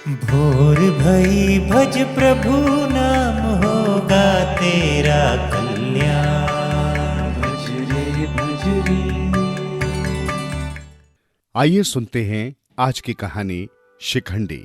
भोर भई भज प्रभु नाम होगा तेरा कल्याण। भज रे भज रे। आइए सुनते हैं आज की कहानी शिखंडी।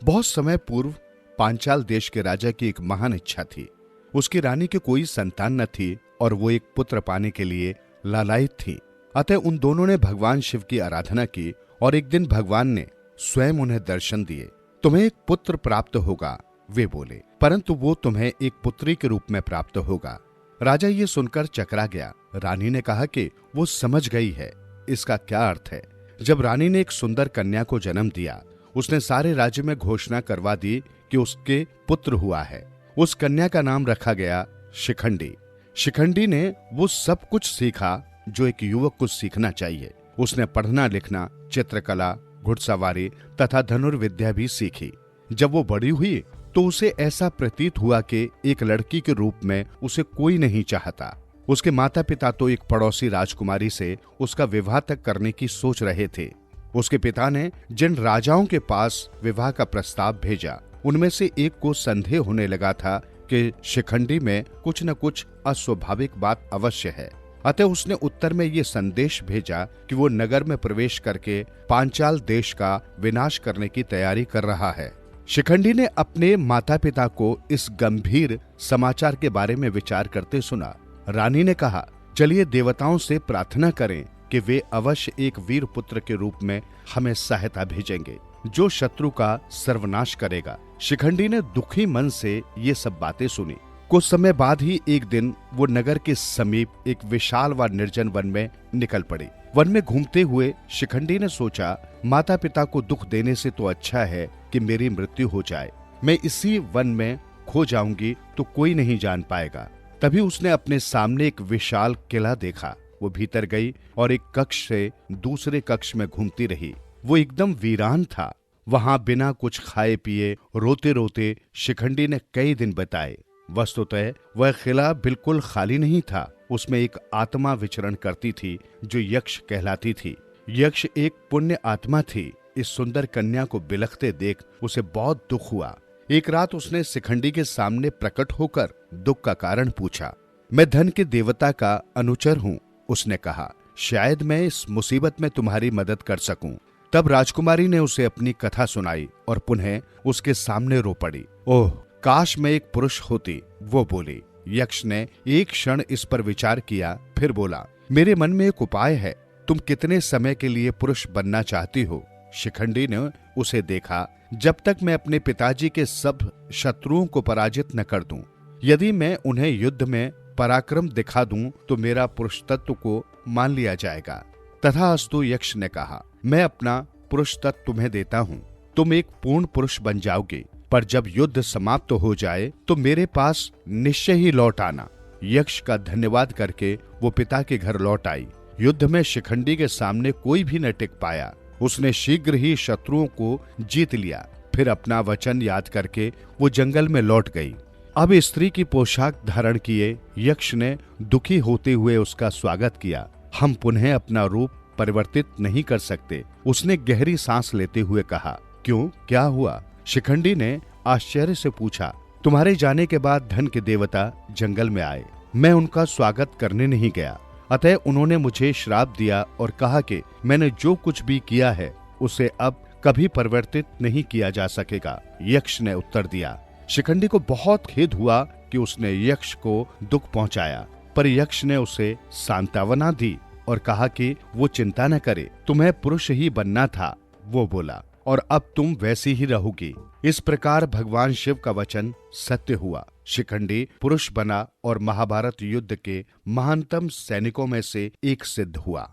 बहुत समय पूर्व पांचाल देश के राजा की एक महान इच्छा थी। उसकी रानी की कोई संतान न थी और वो एक पुत्र पाने के लिए लालायित थी। अतः उन दोनों ने भगवान शिव की आराधना की और एक दिन भगवान ने स्वयं उन्हें दर्शन दिए। तुम्हें एक पुत्र प्राप्त होगा, वे बोले, परंतु वो तुम्हें एक पुत्री के रूप में प्राप्त होगा। राजा ये सुनकर चकरा गया। रानी ने कहा कि वो समझ गई है, इसका क्या अर्थ है। जब रानी ने एक सुंदर कन्या को जन्म दिया, उसने सारे राज्य में घोषणा करवा दी कि उसके पुत्र हुआ है। उस कन्या का नाम रखा गया शिखंडी। शिखंडी ने वो सब कुछ सीखा जो एक युवक को सीखना चाहिए। उसने पढ़ना लिखना, चित्रकला, घुड़सवारी तथा धनुर्विद्या भी सीखी। जब वो बड़ी हुई तो उसे ऐसा प्रतीत हुआ कि एक लड़की के रूप में उसे कोई नहीं चाहता। उसके माता पिता तो एक पड़ोसी राजकुमारी से उसका विवाह तक करने की सोच रहे थे। उसके पिता ने जिन राजाओं के पास विवाह का प्रस्ताव भेजा, उनमें से एक को संदेह होने लगा था कि शिखंडी में कुछ न कुछ अस्वाभाविक बात अवश्य है। अतः उसने उत्तर में ये संदेश भेजा कि वो नगर में प्रवेश करके पांचाल देश का विनाश करने की तैयारी कर रहा है। शिखंडी ने अपने माता पिता को इस गंभीर समाचार के बारे में विचार करते सुना। रानी ने कहा, चलिए देवताओं से प्रार्थना करें कि वे अवश्य एक वीर पुत्र के रूप में हमें सहायता भेजेंगे, जो शत्रु का सर्वनाश करेगा। शिखंडी ने दुखी मन से ये सब बातें सुनी। कुछ समय बाद ही एक दिन वो नगर के समीप एक विशाल व निर्जन वन में निकल पड़ी। वन में घूमते हुए शिखंडी ने सोचा, माता पिता को दुख देने से तो अच्छा है कि मेरी मृत्यु हो जाए। मैं इसी वन में खो जाऊंगी तो कोई नहीं जान पाएगा। तभी उसने अपने सामने एक विशाल किला देखा। वो भीतर गई और एक कक्ष से दूसरे कक्ष में घूमती रही। वो एकदम वीरान था। वहां बिना कुछ खाए पिए रोते रोते शिखंडी ने कई दिन बिताए। वस्तुतः वह किला बिल्कुल खाली नहीं था। उसमें एक आत्मा विचरण करती थी जो यक्ष कहलाती थी। यक्ष एक पुण्य आत्मा थी। इस सुंदर कन्या को बिलखते देख उसे बहुत दुख हुआ। एक रात उसने शिखंडी के सामने प्रकट होकर दुख का कारण पूछा। मैं धन के देवता का अनुचर हूँ, उसने कहा। शायद मैं इस मुसीबत में तुम्हारी मदद कर सकूं। तब राजकुमारी ने उसे अपनी कथा सुनाई और पुनः उसके सामने रो पड़ी। ओह, काश मैं एक पुरुष होती, वो बोली। यक्ष ने एक क्षण इस पर विचार किया, फिर बोला, मेरे मन में एक उपाय है। तुम कितने समय के लिए पुरुष बनना चाहती हो? शिखंडी ने उसे देखा। जब तक मैं अपने पिताजी के सब शत्रुओं को पराजित न कर दूं। यदि मैं उन्हें युद्ध में पराक्रम दिखा दूं तो मेरा पुरुष तत्व को मान लिया जाएगा। तथास्तु, यक्ष ने कहा, मैं अपना पुरुष तत्व तुम्हें देता हूं। तुम एक पूर्ण पुरुष बन जाओगे, पर जब युद्ध समाप्त हो जाए तो मेरे पास निश्चय ही लौट आना। यक्ष का धन्यवाद करके वो पिता के घर लौट आई। युद्ध में शिखंडी के सामने कोई भी न टिक पाया। उसने शीघ्र ही शत्रुओं को जीत लिया। फिर अपना वचन याद करके वो जंगल में लौट गई। अब स्त्री की पोशाक धारण किए यक्ष ने दुखी होते हुए उसका स्वागत किया। हम पुनः अपना रूप परिवर्तित नहीं कर सकते, उसने गहरी सांस लेते हुए कहा। क्यों, क्या हुआ? शिखंडी ने आश्चर्य से पूछा। तुम्हारे जाने के बाद धन के देवता जंगल में आए। मैं उनका स्वागत करने नहीं गया, अतः उन्होंने मुझे श्राप दिया और कहा कि मैंने जो कुछ भी किया है उसे अब कभी परिवर्तित नहीं किया जा सकेगा। यक्ष ने उत्तर दिया। शिखंडी को बहुत खेद हुआ कि उसने यक्ष को दुख पहुंचाया, पर यक्ष ने उसे सांत्वना दी और कहा कि वो चिंता न करे, तुम्हें पुरुष ही बनना था, वो बोला, और अब तुम वैसी ही रहोगी। इस प्रकार भगवान शिव का वचन सत्य हुआ। शिखंडी पुरुष बना और महाभारत युद्ध के महानतम सैनिकों में से एक सिद्ध हुआ।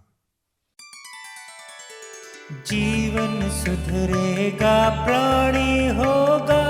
जीवन सुधरेगा, प्राणी होगा